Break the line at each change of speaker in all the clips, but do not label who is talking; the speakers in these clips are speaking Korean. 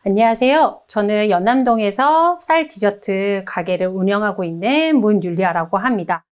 안녕하세요. 저는 연남동에서 쌀 디저트 가게를 운영하고 있는 문율리아라고 합니다.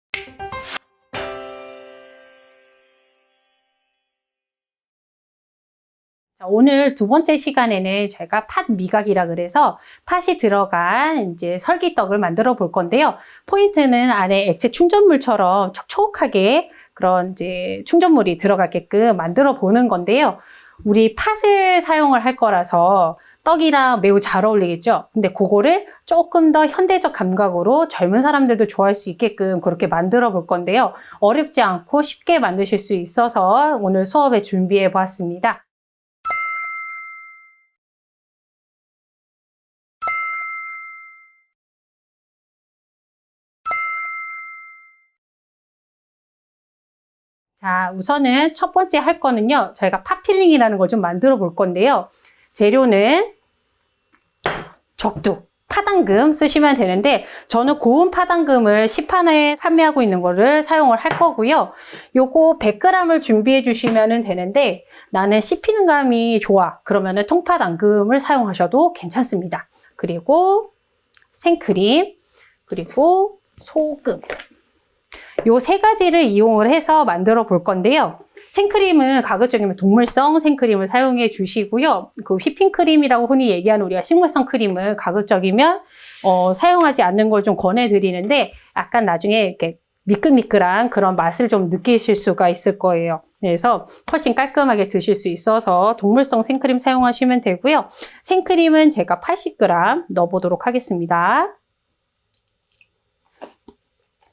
오늘 두 번째 시간에는 제가 팥 미각이라 그래서 팥이 들어간 이제 설기떡을 만들어 볼 건데요. 포인트는 안에 액체 충전물처럼 촉촉하게 그런 이제 충전물이 들어가게끔 만들어 보는 건데요. 우리 팥을 사용을 할 거라서 떡이랑 매우 잘 어울리겠죠? 근데 그거를 조금 더 현대적 감각으로 젊은 사람들도 좋아할 수 있게끔 그렇게 만들어 볼 건데요. 어렵지 않고 쉽게 만드실 수 있어서 오늘 수업에 준비해 보았습니다. 자, 우선은 첫 번째 할 거는요. 저희가 팥필링이라는 걸 좀 만들어 볼 건데요. 재료는 적두, 파당금 쓰시면 되는데 저는 고운 파당금을 시판에 판매하고 있는 거를 사용을 할 거고요. 요거 100g을 준비해 주시면 되는데 나는 씹히는 감이 좋아. 그러면은 통파당금을 사용하셔도 괜찮습니다. 그리고 생크림, 그리고 소금. 요 세 가지를 이용을 해서 만들어 볼 건데요. 생크림은 가급적이면 동물성 생크림을 사용해 주시고요. 그 휘핑크림이라고 흔히 얘기하는 우리가 식물성 크림은 가급적이면 사용하지 않는 걸 좀 권해 드리는데 약간 나중에 이렇게 미끌미끌한 그런 맛을 좀 느끼실 수가 있을 거예요. 그래서 훨씬 깔끔하게 드실 수 있어서 동물성 생크림 사용하시면 되고요. 생크림은 제가 80g 넣어보도록 하겠습니다.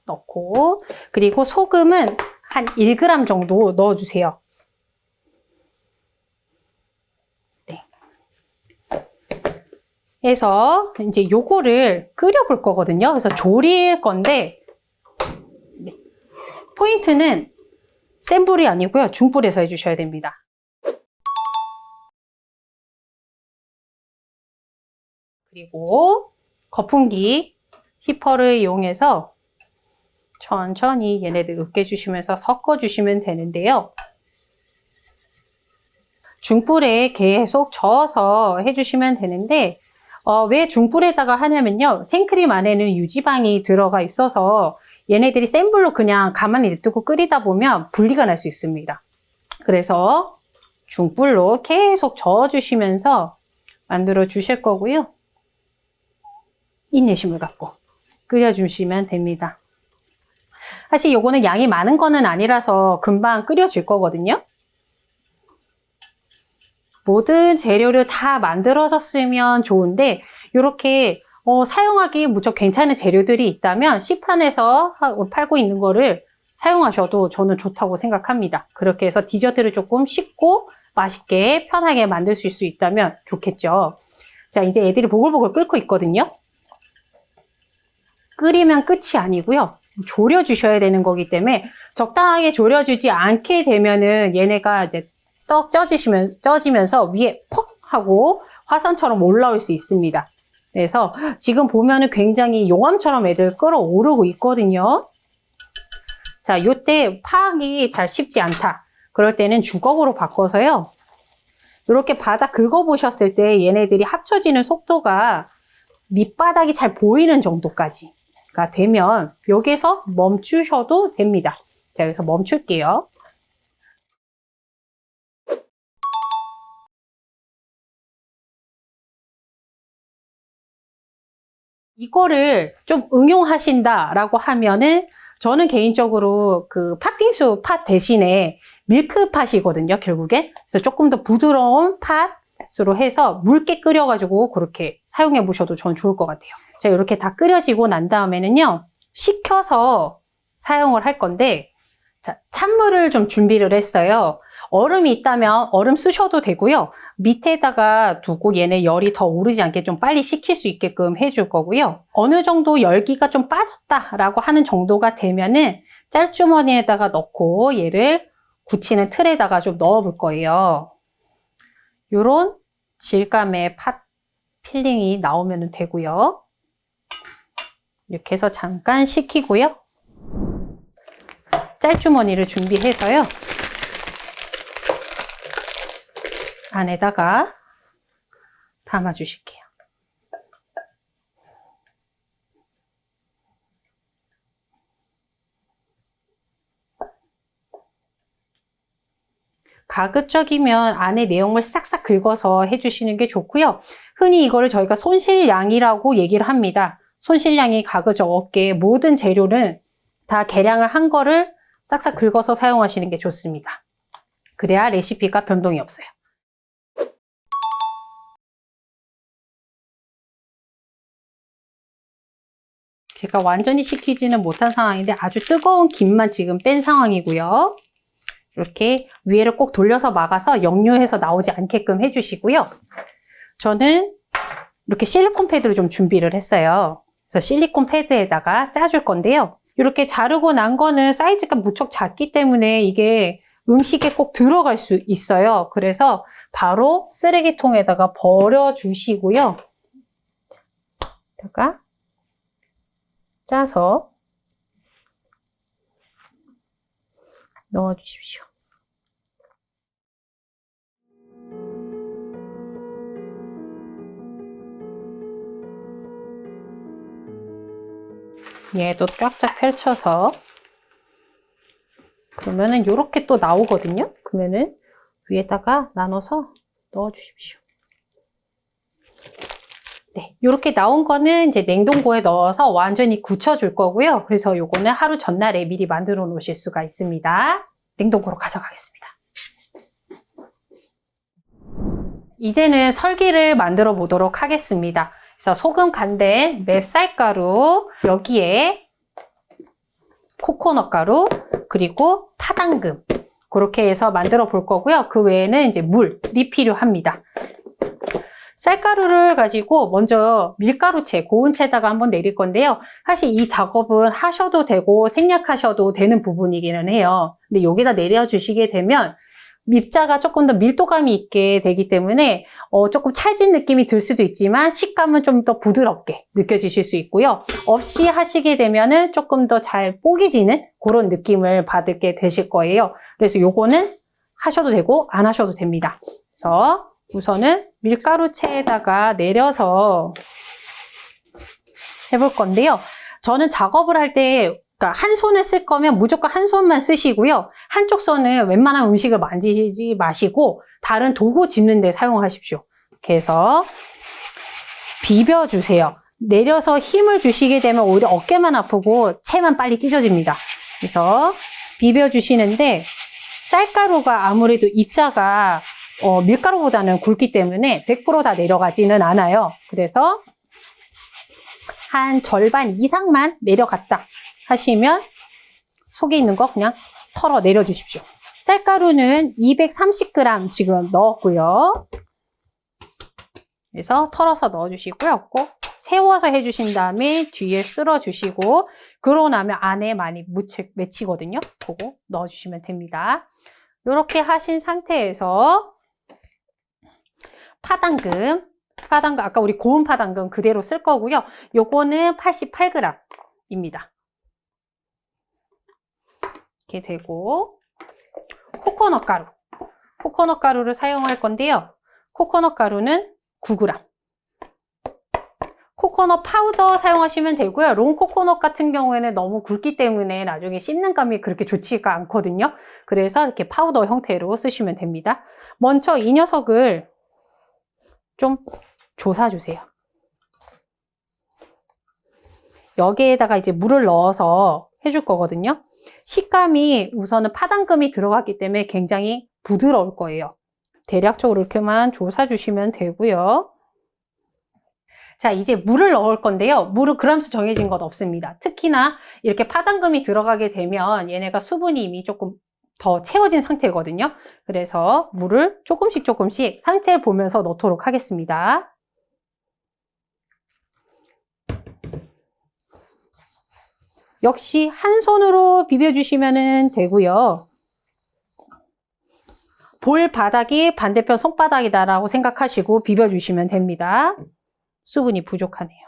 넣고 그리고 소금은 한 1g 정도 넣어주세요. 네. 해서 이제 요거를 끓여볼 거거든요. 그래서 졸일 건데 네. 포인트는 센 불이 아니고요. 중불에서 해주셔야 됩니다. 그리고 거품기 히퍼를 이용해서 천천히 얘네들 으깨주시면서 섞어주시면 되는데요. 중불에 계속 저어서 해주시면 되는데 왜 중불에다가 하냐면요. 생크림 안에는 유지방이 들어가 있어서 얘네들이 센 불로 그냥 가만히 냅두고 끓이다 보면 분리가 날 수 있습니다. 그래서 중불로 계속 저어주시면서 만들어 주실 거고요. 인내심을 갖고 끓여주시면 됩니다. 사실 요거는 양이 많은 거는 아니라서 금방 끓여질 거거든요. 모든 재료를 다 만들어졌으면 좋은데 이렇게 사용하기 무척 괜찮은 재료들이 있다면 시판에서 팔고 있는 거를 사용하셔도 저는 좋다고 생각합니다. 그렇게 해서 디저트를 조금 쉽고 맛있게 편하게 만드실 수 있다면 좋겠죠. 자, 이제 애들이 보글보글 끓고 있거든요. 끓이면 끝이 아니고요. 졸여주셔야 되는 거기 때문에 적당하게 졸여주지 않게 되면은 얘네가 이제 떡 쪄지면서 위에 퍽 하고 화산처럼 올라올 수 있습니다. 그래서 지금 보면은 굉장히 용암처럼 애들 끓어오르고 있거든요. 자, 요때 파악이 잘 쉽지 않다. 그럴 때는 주걱으로 바꿔서요. 이렇게 바닥 긁어보셨을 때 얘네들이 합쳐지는 속도가 밑바닥이 잘 보이는 정도까지 되면 여기서 멈추셔도 됩니다. 자, 여기서 멈출게요. 이거를 좀 응용하신다라고 하면은 저는 개인적으로 그 팥빙수 팥 대신에 밀크팥이거든요, 결국에. 그래서 조금 더 부드러운 팥으로 해서 묽게 끓여가지고 그렇게 사용해 보셔도 저는 좋을 것 같아요. 자, 이렇게 다 끓여지고 난 다음에는요, 식혀서 사용을 할 건데, 자, 찬물을 좀 준비를 했어요. 얼음이 있다면 얼음 쓰셔도 되고요. 밑에다가 두고 얘네 열이 더 오르지 않게 좀 빨리 식힐 수 있게끔 해줄 거고요. 어느 정도 열기가 좀 빠졌다라고 하는 정도가 되면은 짤주머니에다가 넣고 얘를 굳히는 틀에다가 좀 넣어 볼 거예요. 요런 질감의 팥 필링이 나오면 되고요. 이렇게 해서 잠깐 식히고요. 짤주머니를 준비해서요. 안에다가 담아 주실게요. 가급적이면 안에 내용물 싹싹 긁어서 해주시는 게 좋고요. 흔히 이거를 저희가 손실량이라고 얘기를 합니다. 손실량이 가급적 없게 모든 재료는 다 계량을 한 거를 싹싹 긁어서 사용하시는 게 좋습니다. 그래야 레시피가 변동이 없어요. 제가 완전히 식히지는 못한 상황인데 아주 뜨거운 김만 지금 뺀 상황이고요. 이렇게 위에를 꼭 돌려서 막아서 역류해서 나오지 않게끔 해주시고요. 저는 이렇게 실리콘 패드를 좀 준비를 했어요. 그래서 실리콘 패드에다가 짜줄 건데요. 이렇게 자르고 난 거는 사이즈가 무척 작기 때문에 이게 음식에 꼭 들어갈 수 있어요. 그래서 바로 쓰레기통에다가 버려주시고요. 다가 짜서 넣어주십시오. 얘도 쫙쫙 펼쳐서 그러면은 이렇게 또 나오거든요. 그러면은 위에다가 나눠서 넣어주십시오. 네, 이렇게 나온 거는 이제 냉동고에 넣어서 완전히 굳혀줄 거고요. 그래서 요거는 하루 전날에 미리 만들어 놓으실 수가 있습니다. 냉동고로 가져가겠습니다. 이제는 설기를 만들어 보도록 하겠습니다. 그래서 소금 간된 맵쌀가루, 여기에 코코넛 가루, 그리고 파당금 그렇게 해서 만들어 볼 거고요. 그 외에는 이제 물이 필요합니다. 쌀가루를 가지고 먼저 밀가루채, 고운 채에다가 한번 내릴 건데요. 사실 이 작업은 하셔도 되고 생략하셔도 되는 부분이기는 해요. 근데 여기다 내려주시게 되면 입자가 조금 더 밀도감이 있게 되기 때문에 조금 찰진 느낌이 들 수도 있지만 식감은 좀 더 부드럽게 느껴지실 수 있고요. 없이 하시게 되면은 조금 더 잘 뽀개지는 그런 느낌을 받게 되실 거예요. 그래서 요거는 하셔도 되고 안 하셔도 됩니다. 그래서 우선은 밀가루채에다가 내려서 해볼 건데요. 저는 작업을 할 때 그러니까 한 손을 쓸 거면 무조건 한 손만 쓰시고요. 한쪽 손은 웬만한 음식을 만지지 마시고 다른 도구 짚는 데 사용하십시오. 이렇게 해서 비벼주세요. 내려서 힘을 주시게 되면 오히려 어깨만 아프고 채만 빨리 찢어집니다. 그래서 비벼주시는데 쌀가루가 아무래도 입자가 밀가루보다는 굵기 때문에 100% 다 내려가지는 않아요. 그래서 한 절반 이상만 내려갔다 하시면 속에 있는 거 그냥 털어 내려주십시오. 쌀가루는 230g 지금 넣었고요. 그래서 털어서 넣어주시고요. 꼭 세워서 해주신 다음에 뒤에 쓸어주시고 그러고 나면 안에 많이 맺히거든요. 그거 넣어주시면 됩니다. 이렇게 하신 상태에서 파당금 아까 우리 고운 파당금 그대로 쓸 거고요. 요거는 88g입니다. 이렇게 되고 코코넛 가루를 사용할 건데요. 코코넛 가루는 9g. 코코넛 파우더 사용하시면 되고요. 롱 코코넛 같은 경우에는 너무 굵기 때문에 나중에 씹는 감이 그렇게 좋지가 않거든요. 그래서 이렇게 파우더 형태로 쓰시면 됩니다. 먼저 이 녀석을 좀 조사주세요. 여기에다가 이제 물을 넣어서 해줄 거거든요. 식감이 우선은 파당금이 들어갔기 때문에 굉장히 부드러울 거예요. 대략적으로 이렇게만 조사주시면 되고요. 자, 이제 물을 넣을 건데요. 물은 그람수 정해진 것 없습니다. 특히나 이렇게 파당금이 들어가게 되면 얘네가 수분이 이미 조금 더 채워진 상태거든요. 그래서 물을 조금씩 상태를 보면서 넣도록 하겠습니다. 역시 한 손으로 비벼주시면 되고요. 볼 바닥이 반대편 손바닥이다라고 생각하시고 비벼주시면 됩니다. 수분이 부족하네요.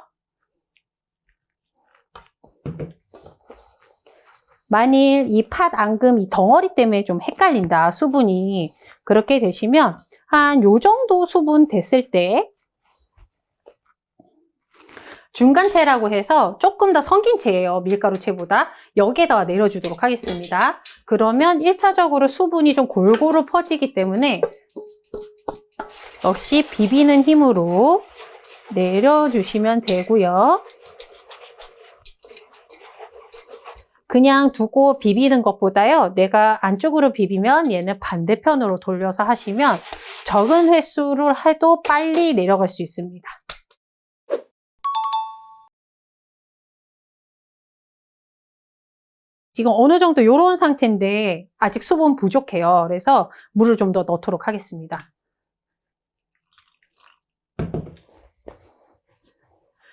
만일 이 팥 앙금 이 덩어리 때문에 좀 헷갈린다, 수분이. 그렇게 되시면 한 요 정도 수분 됐을 때 중간체라고 해서 조금 더 성긴 체예요. 밀가루체보다. 여기에다가 내려주도록 하겠습니다. 그러면 1차적으로 수분이 좀 골고루 퍼지기 때문에 역시 비비는 힘으로 내려주시면 되고요. 그냥 두고 비비는 것보다요. 내가 안쪽으로 비비면 얘는 반대편으로 돌려서 하시면 적은 횟수를 해도 빨리 내려갈 수 있습니다. 지금 어느 정도 이런 상태인데 아직 수분 부족해요. 그래서 물을 좀 더 넣도록 하겠습니다.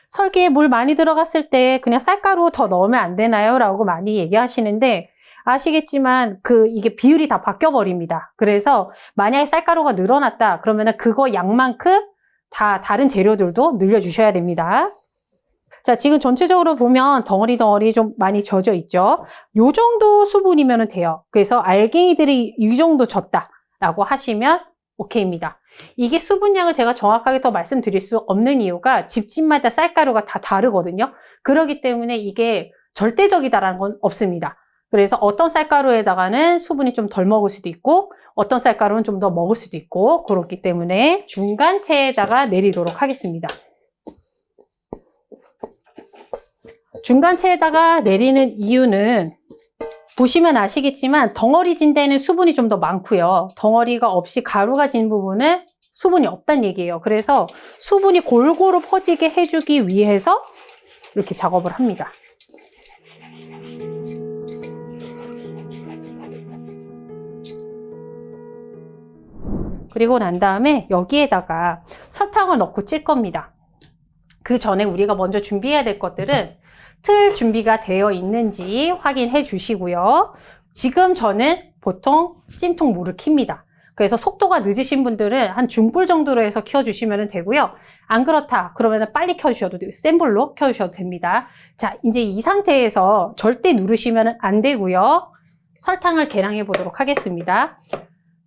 설기에 물 많이 들어갔을 때 그냥 쌀가루 더 넣으면 안 되나요? 라고 많이 얘기하시는데 아시겠지만 이게 비율이 다 바뀌어 버립니다. 그래서 만약에 쌀가루가 늘어났다 그러면 그거 양만큼 다 다른 재료들도 늘려주셔야 됩니다. 자, 지금 전체적으로 보면 덩어리 좀 많이 젖어 있죠. 요 정도 수분이면 돼요. 그래서 알갱이들이 이 정도 젖다라고 하시면 오케이입니다. 이게 수분량을 제가 정확하게 더 말씀드릴 수 없는 이유가 집집마다 쌀가루가 다 다르거든요. 그렇기 때문에 이게 절대적이다라는 건 없습니다. 그래서 어떤 쌀가루에다가는 수분이 좀 덜 먹을 수도 있고 어떤 쌀가루는 좀 더 먹을 수도 있고 그렇기 때문에 중간체에다가 내리도록 하겠습니다. 중간체에다가 내리는 이유는 보시면 아시겠지만 덩어리 진 데는 수분이 좀 더 많고요. 덩어리가 없이 가루가 진 부분은 수분이 없다는 얘기예요. 그래서 수분이 골고루 퍼지게 해주기 위해서 이렇게 작업을 합니다. 그리고 난 다음에 여기에다가 설탕을 넣고 찔 겁니다. 그 전에 우리가 먼저 준비해야 될 것들은 틀 준비가 되어 있는지 확인해 주시고요. 지금 저는 보통 찜통 물을 킵니다. 그래서 속도가 늦으신 분들은 한 중불 정도로 해서 켜주시면 되고요. 안 그렇다 그러면 빨리 켜주셔도 돼요. 센 불로 켜주셔도 됩니다. 자, 이제 이 상태에서 절대 누르시면 안 되고요. 설탕을 계량해 보도록 하겠습니다.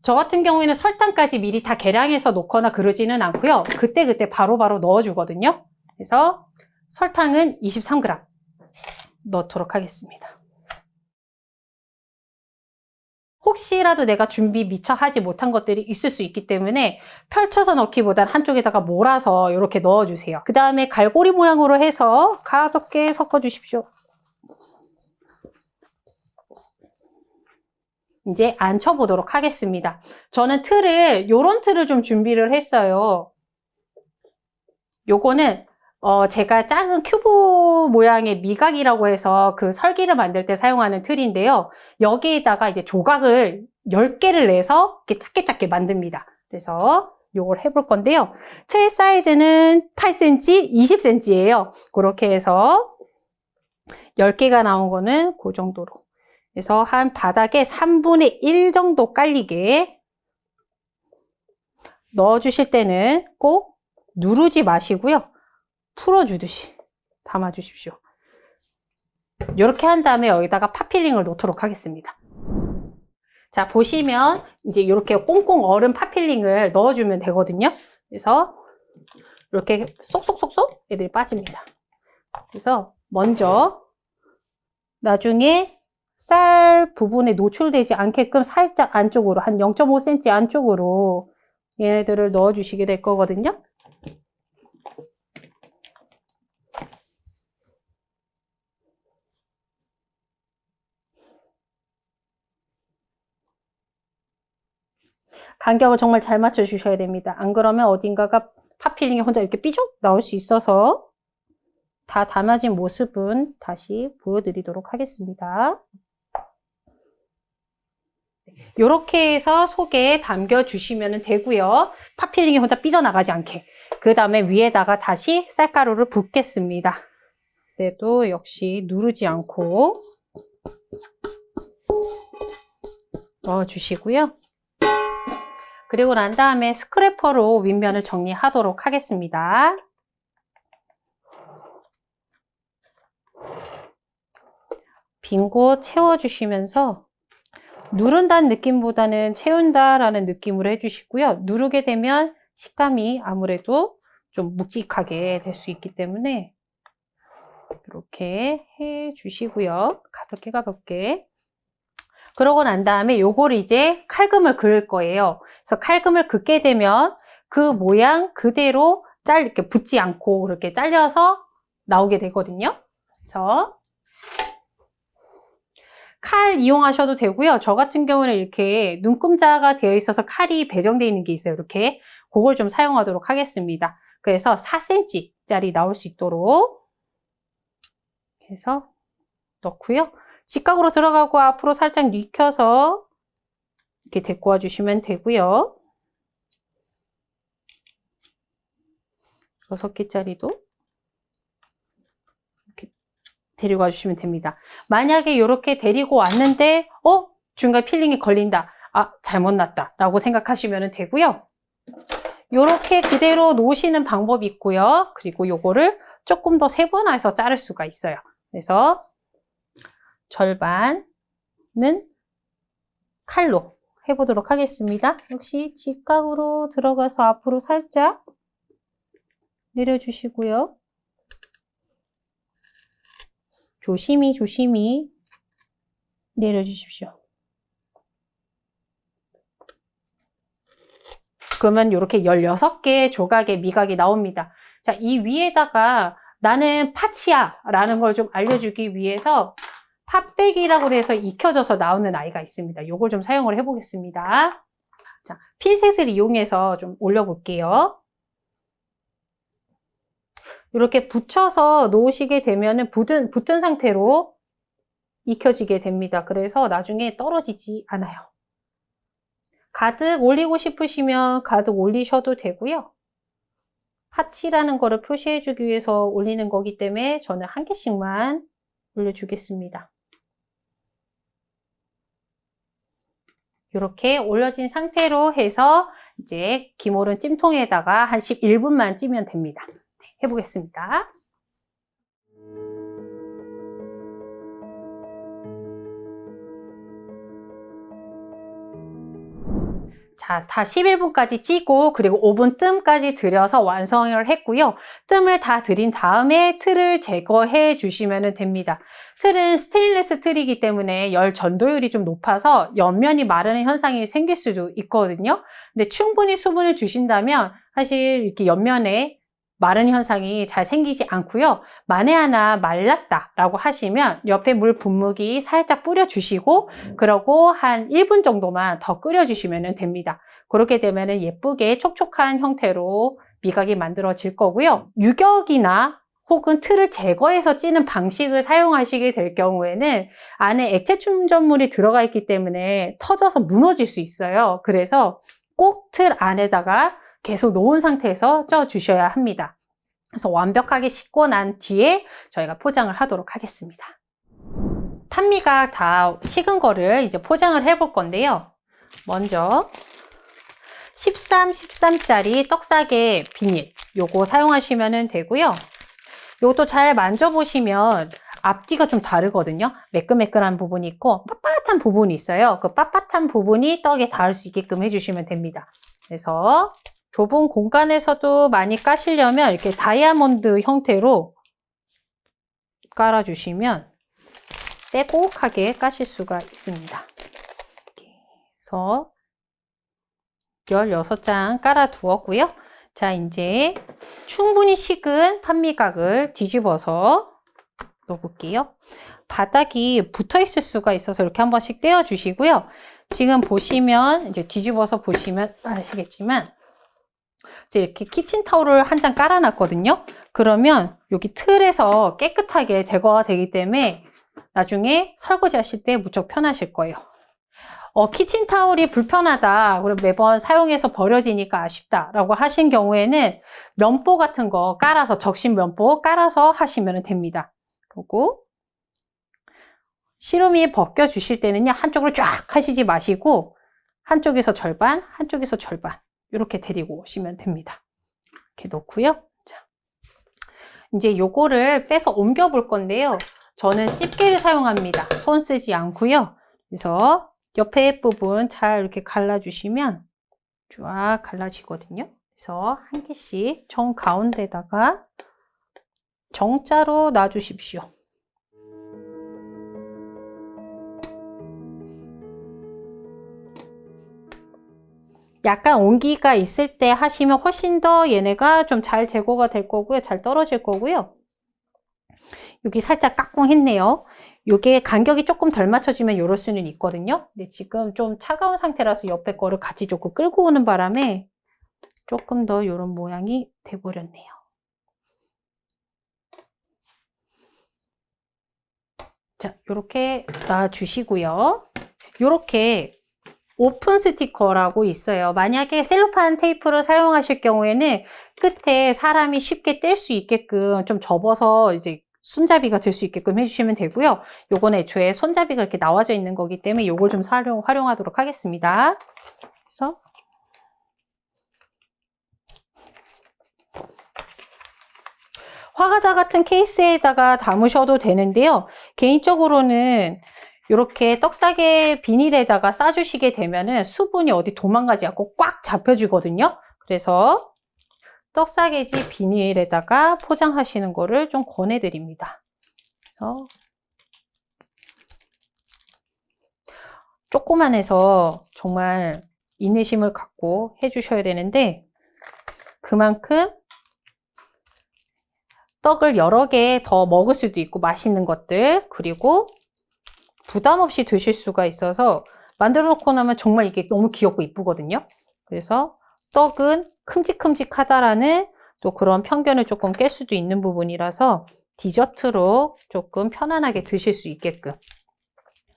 저 같은 경우에는 설탕까지 미리 다 계량해서 놓거나 그러지는 않고요. 그때 바로바로 넣어주거든요. 그래서 설탕은 23g 넣도록 하겠습니다. 혹시라도 내가 준비 미처 하지 못한 것들이 있을 수 있기 때문에 펼쳐서 넣기보단 한쪽에다가 몰아서 이렇게 넣어주세요. 그 다음에 갈고리 모양으로 해서 가볍게 섞어주십시오. 이제 앉혀보도록 하겠습니다. 저는 요런 틀을 좀 준비를 했어요. 요거는 제가 작은 큐브 모양의 미각이라고 해서 그 설기를 만들 때 사용하는 틀인데요. 여기에다가 이제 조각을 10개를 내서 이렇게 작게 만듭니다. 그래서 요걸 해볼 건데요. 틀 사이즈는 8cm, 20cm예요. 그렇게 해서 10개가 나온 거는 그 정도로. 그래서 한 바닥에 3분의 1 정도 깔리게 넣어주실 때는 꼭 누르지 마시고요. 풀어주듯이 담아주십시오. 이렇게 한 다음에 여기다가 팥필링을 놓도록 하겠습니다. 자, 보시면 이제 이렇게 꽁꽁 얼은 팥필링을 넣어주면 되거든요. 그래서 이렇게 쏙쏙쏙쏙 애들이 빠집니다. 그래서 먼저 나중에 쌀 부분에 노출되지 않게끔 살짝 안쪽으로 한 0.5cm 안쪽으로 얘네들을 넣어주시게 될 거거든요. 간격을 정말 잘 맞춰주셔야 됩니다. 안 그러면 어딘가가 팥필링이 혼자 이렇게 삐죽 나올 수 있어서 다 담아진 모습은 다시 보여드리도록 하겠습니다. 이렇게 해서 속에 담겨주시면 되고요. 팥필링이 혼자 삐져나가지 않게. 그 다음에 위에다가 다시 쌀가루를 붓겠습니다. 그래도 역시 누르지 않고 넣어주시고요. 그리고 난 다음에 스크래퍼로 윗면을 정리하도록 하겠습니다. 빈 곳 채워주시면서 누른다는 느낌보다는 채운다라는 느낌으로 해주시고요. 누르게 되면 식감이 아무래도 좀 묵직하게 될 수 있기 때문에 이렇게 해 주시고요. 가볍게. 그러고 난 다음에 요거를 이제 칼금을 그을 거예요. 그래서 칼금을 긋게 되면 그 모양 그대로 이렇게 붙지 않고 그렇게 잘려서 나오게 되거든요. 그래서 칼 이용하셔도 되고요. 저 같은 경우는 이렇게 눈금자가 되어 있어서 칼이 배정되어 있는 게 있어요. 이렇게 그걸 좀 사용하도록 하겠습니다. 그래서 4cm짜리 나올 수 있도록 해서 넣고요. 직각으로 들어가고 앞으로 살짝 뉘켜서 이렇게 데꼬아 주시면 되고요. 6개짜리도 이렇게 데리고 와주시면 됩니다. 만약에 이렇게 데리고 왔는데 중간에 필링이 걸린다. 잘못 났다 라고 생각하시면 되고요. 이렇게 그대로 놓으시는 방법이 있고요. 그리고 요거를 조금 더 세분화해서 자를 수가 있어요. 그래서 절반은 칼로 해보도록 하겠습니다. 역시 직각으로 들어가서 앞으로 살짝 내려주시고요. 조심히 내려주십시오. 그러면 이렇게 16개의 조각의 미각이 나옵니다. 자, 이 위에다가 나는 팥이야 라는 걸 좀 알려주기 위해서 팥백이라고 돼서 익혀져서 나오는 아이가 있습니다. 이걸 좀 사용을 해보겠습니다. 자, 핀셋을 이용해서 좀 올려볼게요. 이렇게 붙여서 놓으시게 되면 붙은 상태로 익혀지게 됩니다. 그래서 나중에 떨어지지 않아요. 가득 올리고 싶으시면 가득 올리셔도 되고요. 팥이라는 거를 표시해주기 위해서 올리는 거기 때문에 저는 한 개씩만 올려주겠습니다. 이렇게 올려진 상태로 해서 이제 기모른 찜통에다가 한 11분만 찌면 됩니다. 해보겠습니다. 자, 다 11분까지 찌고 그리고 오븐 뜸까지 들여서 완성을 했고요. 뜸을 다 들인 다음에 틀을 제거해 주시면 됩니다. 틀은 스테인리스 틀이기 때문에 열 전도율이 좀 높아서 옆면이 마르는 현상이 생길 수도 있거든요. 근데 충분히 수분을 주신다면 사실 이렇게 옆면에 마른 현상이 잘 생기지 않고요. 만에 하나 말랐다라고 하시면 옆에 물 분무기 살짝 뿌려주시고 그러고 한 1분 정도만 더 끓여주시면 됩니다. 그렇게 되면 예쁘게 촉촉한 형태로 미각이 만들어질 거고요. 유격이나 혹은 틀을 제거해서 찌는 방식을 사용하시게 될 경우에는 안에 액체 충전물이 들어가 있기 때문에 터져서 무너질 수 있어요. 그래서 꼭 틀 안에다가 계속 놓은 상태에서 쪄 주셔야 합니다. 그래서 완벽하게 식고 난 뒤에 저희가 포장을 하도록 하겠습니다. 판미가 다 식은 거를 이제 포장을 해볼 건데요. 먼저 13짜리 떡사개 비닐 요거 사용하시면 되고요. 요것도 잘 만져보시면 앞뒤가 좀 다르거든요. 매끈매끈한 부분이 있고 빳빳한 부분이 있어요. 그 빳빳한 부분이 떡에 닿을 수 있게끔 해주시면 됩니다. 그래서 좁은 공간에서도 많이 까시려면 이렇게 다이아몬드 형태로 깔아주시면 빼곡하게 까실 수가 있습니다. 그래서 16장 깔아 두었고요. 자, 이제 충분히 식은 판미각을 뒤집어서 넣어볼게요. 바닥이 붙어 있을 수가 있어서 이렇게 한 번씩 떼어 주시고요. 지금 보시면 이제 뒤집어서 보시면 아시겠지만 이제 이렇게 키친타올을 한 장 깔아놨거든요. 그러면 여기 틀에서 깨끗하게 제거가 되기 때문에 나중에 설거지 하실 때 무척 편하실 거예요. 키친타올이 불편하다, 그리고 매번 사용해서 버려지니까 아쉽다라고 하신 경우에는 면보 같은 거 깔아서, 적신 면보 깔아서 하시면 됩니다. 그리고 시루미 벗겨 주실 때는요, 한쪽으로 쫙 하시지 마시고 한쪽에서 절반, 한쪽에서 절반 이렇게 데리고 오시면 됩니다. 이렇게 놓고요. 자, 이제 요거를 빼서 옮겨 볼 건데요. 저는 집게를 사용합니다. 손 쓰지 않고요. 그래서 옆에 부분 잘 이렇게 갈라주시면 쫙 갈라지거든요. 그래서 한 개씩 정 가운데다가 정자로 놔주십시오. 약간 온기가 있을 때 하시면 훨씬 더 얘네가 좀 잘 제거가 될 거고요. 잘 떨어질 거고요. 여기 살짝 까꿍했네요. 이게 간격이 조금 덜 맞춰지면 이럴 수는 있거든요. 근데 지금 좀 차가운 상태라서 옆에 거를 같이 조금 끌고 오는 바람에 조금 더 이런 모양이 돼버렸네요. 자, 이렇게 놔주시고요. 이렇게 오픈 스티커라고 있어요. 만약에 셀로판 테이프를 사용하실 경우에는 끝에 사람이 쉽게 뗄 수 있게끔 좀 접어서 이제 손잡이가 될 수 있게끔 해주시면 되고요. 요거는 애초에 손잡이가 이렇게 나와져 있는 거기 때문에 요걸 좀 활용하도록 하겠습니다. 그래서 화과자 같은 케이스에다가 담으셔도 되는데요. 개인적으로는 이렇게 떡사개 비닐에다가 싸주시게 되면은 수분이 어디 도망가지 않고 꽉 잡혀주거든요. 그래서 떡사개지 비닐에다가 포장하시는 거를 좀 권해드립니다. 그래서 조그만해서 정말 인내심을 갖고 해주셔야 되는데 그만큼 떡을 여러 개 더 먹을 수도 있고 맛있는 것들 그리고 부담 없이 드실 수가 있어서 만들어 놓고 나면 정말 이게 너무 귀엽고 이쁘거든요. 그래서 떡은 큼직큼직하다라는 또 그런 편견을 조금 깰 수도 있는 부분이라서 디저트로 조금 편안하게 드실 수 있게끔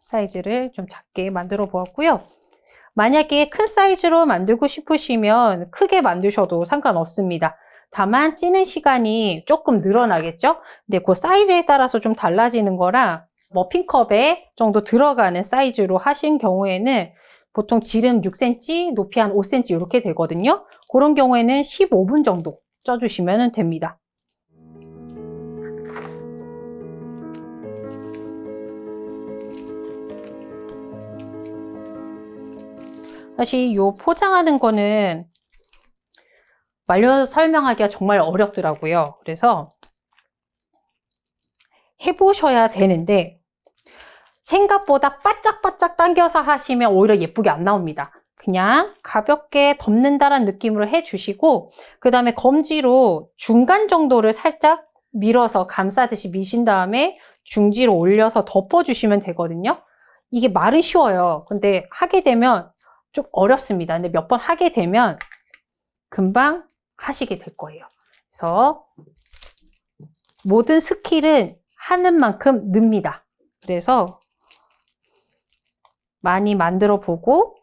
사이즈를 좀 작게 만들어 보았고요. 만약에 큰 사이즈로 만들고 싶으시면 크게 만드셔도 상관없습니다. 다만 찌는 시간이 조금 늘어나겠죠? 근데 그 사이즈에 따라서 좀 달라지는 거라 머핀컵에 정도 들어가는 사이즈로 하신 경우에는 보통 지름 6cm, 높이 한 5cm 이렇게 되거든요. 그런 경우에는 15분 정도 쪄주시면 됩니다. 사실 이 포장하는 거는 말려 설명하기가 정말 어렵더라고요. 그래서 해보셔야 되는데 생각보다 바짝바짝 당겨서 하시면 오히려 예쁘게 안 나옵니다. 그냥 가볍게 덮는다는 느낌으로 해주시고 그 다음에 검지로 중간 정도를 살짝 밀어서 감싸듯이 미신 다음에 중지로 올려서 덮어주시면 되거든요. 이게 말은 쉬워요. 근데 하게 되면 좀 어렵습니다. 근데 몇 번 하게 되면 금방 하시게 될 거예요. 그래서 모든 스킬은 하는 만큼 늡니다. 그래서 많이 만들어 보고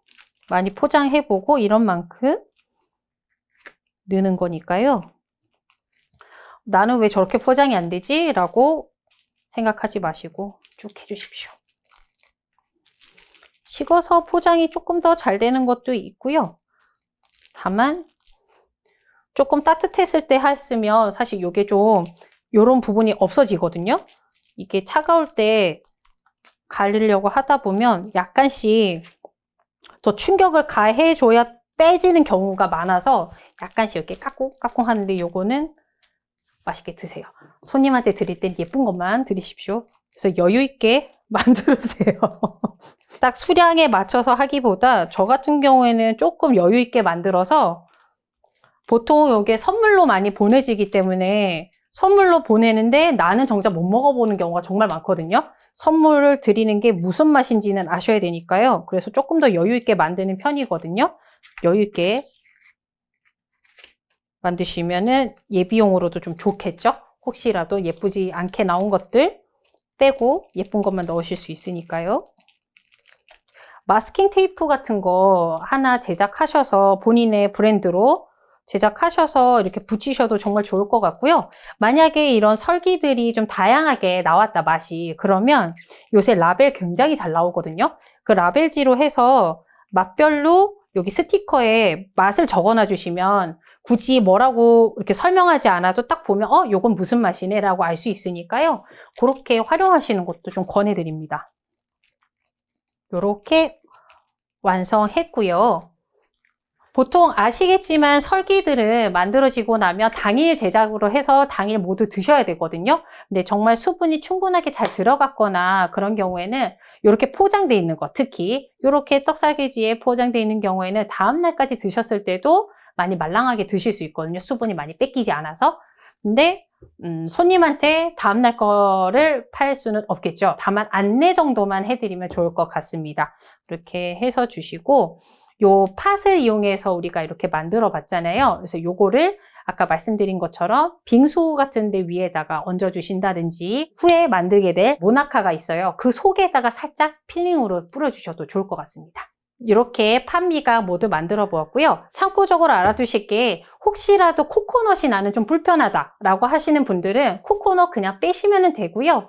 많이 포장해 보고 이런 만큼 느는 거니까요. 나는 왜 저렇게 포장이 안 되지? 라고 생각하지 마시고 쭉 해주십시오. 식어서 포장이 조금 더 잘 되는 것도 있고요. 다만 조금 따뜻했을 때 했으면 사실 이게 좀 이런 부분이 없어지거든요. 이게 차가울 때 가리려고 하다 보면 약간씩 더 충격을 가해줘야 빼지는 경우가 많아서 약간씩 이렇게 까꿍까꿍 하는데 요거는 맛있게 드세요. 손님한테 드릴 땐 예쁜 것만 드리십시오. 그래서 여유 있게 만들으세요. 딱 수량에 맞춰서 하기보다 저 같은 경우에는 조금 여유 있게 만들어서 보통 이게 선물로 많이 보내지기 때문에 선물로 보내는데 나는 정작 못 먹어보는 경우가 정말 많거든요. 선물을 드리는 게 무슨 맛인지는 아셔야 되니까요. 그래서 조금 더 여유 있게 만드는 편이거든요. 여유 있게 만드시면은 예비용으로도 좀 좋겠죠? 혹시라도 예쁘지 않게 나온 것들 빼고 예쁜 것만 넣으실 수 있으니까요. 마스킹 테이프 같은 거 하나 제작하셔서 본인의 브랜드로 제작하셔서 이렇게 붙이셔도 정말 좋을 것 같고요. 만약에 이런 설기들이 좀 다양하게 나왔다 맛이 그러면 요새 라벨 굉장히 잘 나오거든요. 그 라벨지로 해서 맛별로 여기 스티커에 맛을 적어놔 주시면 굳이 뭐라고 이렇게 설명하지 않아도 딱 보면 요건 무슨 맛이네 라고 알 수 있으니까요. 그렇게 활용하시는 것도 좀 권해드립니다. 이렇게 완성했고요. 보통 아시겠지만 설기들은 만들어지고 나면 당일 제작으로 해서 당일 모두 드셔야 되거든요. 근데 정말 수분이 충분하게 잘 들어갔거나 그런 경우에는 이렇게 포장되어 있는 거, 특히 이렇게 떡사개지에 포장되어 있는 경우에는 다음 날까지 드셨을 때도 많이 말랑하게 드실 수 있거든요. 수분이 많이 뺏기지 않아서. 근데 손님한테 다음날 거를 팔 수는 없겠죠. 다만 안내 정도만 해드리면 좋을 것 같습니다. 이렇게 해서 주시고, 요 팥을 이용해서 우리가 이렇게 만들어 봤잖아요. 그래서 요거를 아까 말씀드린 것처럼 빙수 같은 데 위에다가 얹어 주신다든지, 후에 만들게 될 모나카가 있어요. 그 속에다가 살짝 필링으로 뿌려 주셔도 좋을 것 같습니다. 이렇게 팥미가 모두 만들어 보았고요. 참고적으로 알아두실 게, 혹시라도 코코넛이 나는 좀 불편하다 라고 하시는 분들은 코코넛 그냥 빼시면 되고요.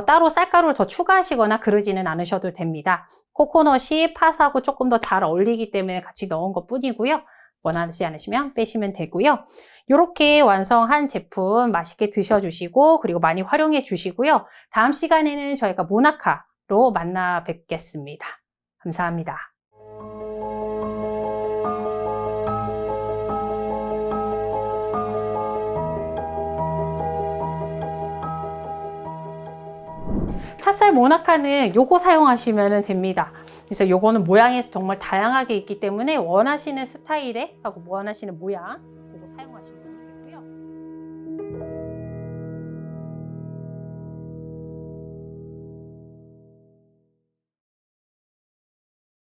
따로 쌀가루를 더 추가하시거나 그러지는 않으셔도 됩니다. 코코넛이 팥하고 조금 더 잘 어울리기 때문에 같이 넣은 것 뿐이고요. 원하지 않으시면 빼시면 되고요. 이렇게 완성한 제품 맛있게 드셔주시고, 그리고 많이 활용해 주시고요. 다음 시간에는 저희가 모나카로 만나 뵙겠습니다. 감사합니다. 찹쌀 모나카는 요거 사용하시면 됩니다. 그래서 요거는 모양이 정말 다양하게 있기 때문에 원하시는 스타일에 하고 원하시는 모양